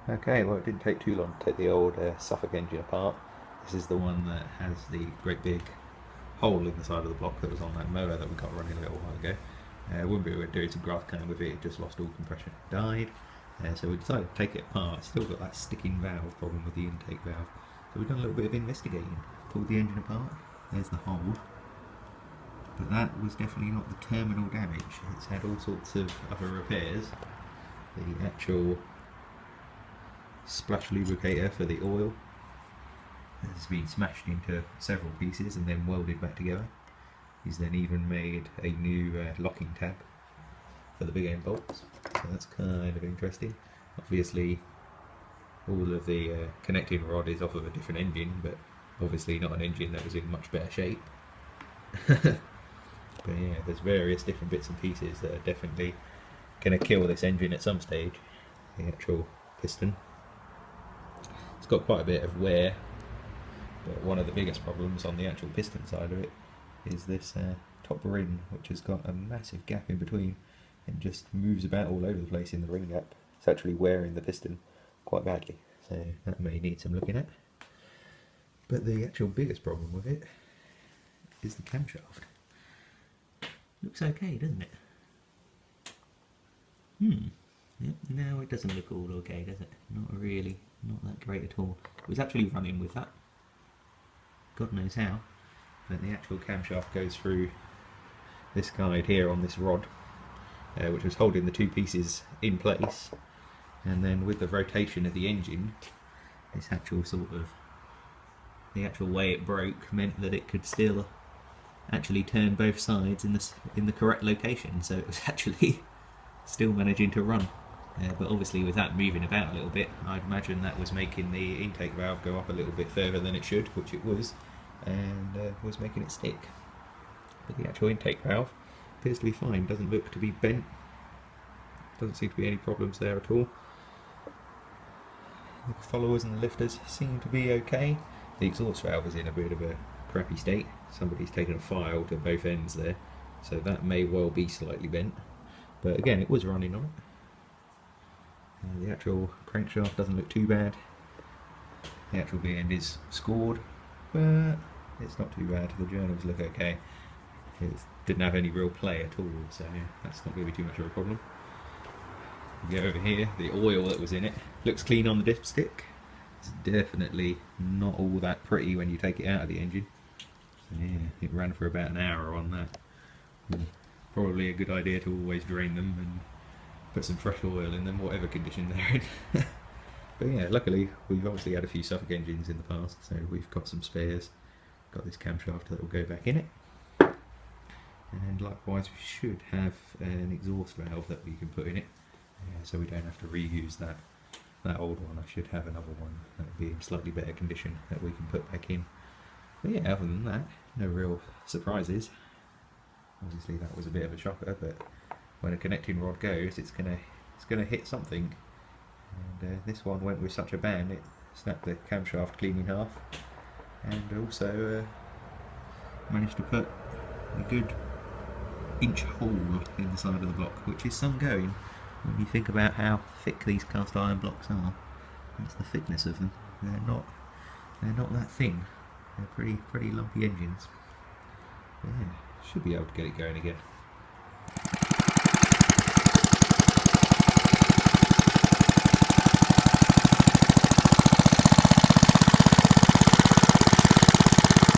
Okay, well it didn't take too long to take the old Suffolk engine apart. This is the one that has the great big hole in the side of the block that was on that mower that we got running a little while ago. Wouldn't be able to do some grass cutting with it, it just lost all compression, died. So we decided to take it apart. Still got that sticking valve problem with the intake valve. So we've done a little bit of investigating. Pulled the engine apart, there's the hole. But that was definitely not the terminal damage. It's had all sorts of other repairs. The actual splash lubricator for the oil has been smashed into several pieces and then welded back together. He's then even made a new locking tab for the big end bolts, so that's kind of interesting. Obviously all of the connecting rod is off of a different engine, but obviously not an engine that was in much better shape. But yeah, there's various different bits and pieces that are definitely going to kill this engine at some stage. The actual piston, it's got quite a bit of wear, but one of the biggest problems on the actual piston side of it is this top ring, which has got a massive gap in between and just moves about all over the place in the ring gap. It's actually wearing the piston quite badly, so that may need some looking at. But the actual biggest problem with it is the camshaft. Looks okay, doesn't it? Yep, no, it doesn't look all okay, does it? Not really, not that great at all. It was actually running with that, God knows how, but the actual camshaft goes through this guide here on this rod, which was holding the two pieces in place, and then with the rotation of the engine, this actual sort of, the actual way it broke meant that it could still actually turn both sides in the correct location, so it was actually still managing to run. But obviously with that moving about a little bit, I'd imagine that was making the intake valve go up a little bit further than it should, which it was, and was making it stick. But the actual intake valve appears to be fine, doesn't look to be bent, doesn't seem to be any problems there at all. The followers and the lifters seem to be okay. The exhaust valve is in a bit of a crappy state. Somebody's taken a file to both ends there, so that may well be slightly bent, but again it was running on it. The actual crankshaft doesn't look too bad. The actual V end is scored, but it's not too bad. The journals look okay. It didn't have any real play at all, so that's not going to be too much of a problem. You go over here, the oil that was in it looks clean on the dipstick. It's definitely not all that pretty when you take it out of the engine. So yeah, it ran for about an hour on that. Probably a good idea to always drain them and put some fresh oil in them, whatever condition they're in. But yeah, luckily we've obviously had a few Suffolk engines in the past, so we've got some spares. Got this camshaft that will go back in it. And likewise we should have an exhaust valve that we can put in it, so we don't have to reuse that old one. I should have another one that will be in slightly better condition that we can put back in. But yeah, other than that, no real surprises. Obviously that was a bit of a shocker, but when a connecting rod goes, it's gonna hit something. And this one went with such a bang, it snapped the camshaft clean in half, and also managed to put a good inch hole in the side of the block, which is some going when you think about how thick these cast iron blocks are. That's the thickness of them. They're not that thin. They're pretty lumpy engines. But yeah, should be able to get it going again.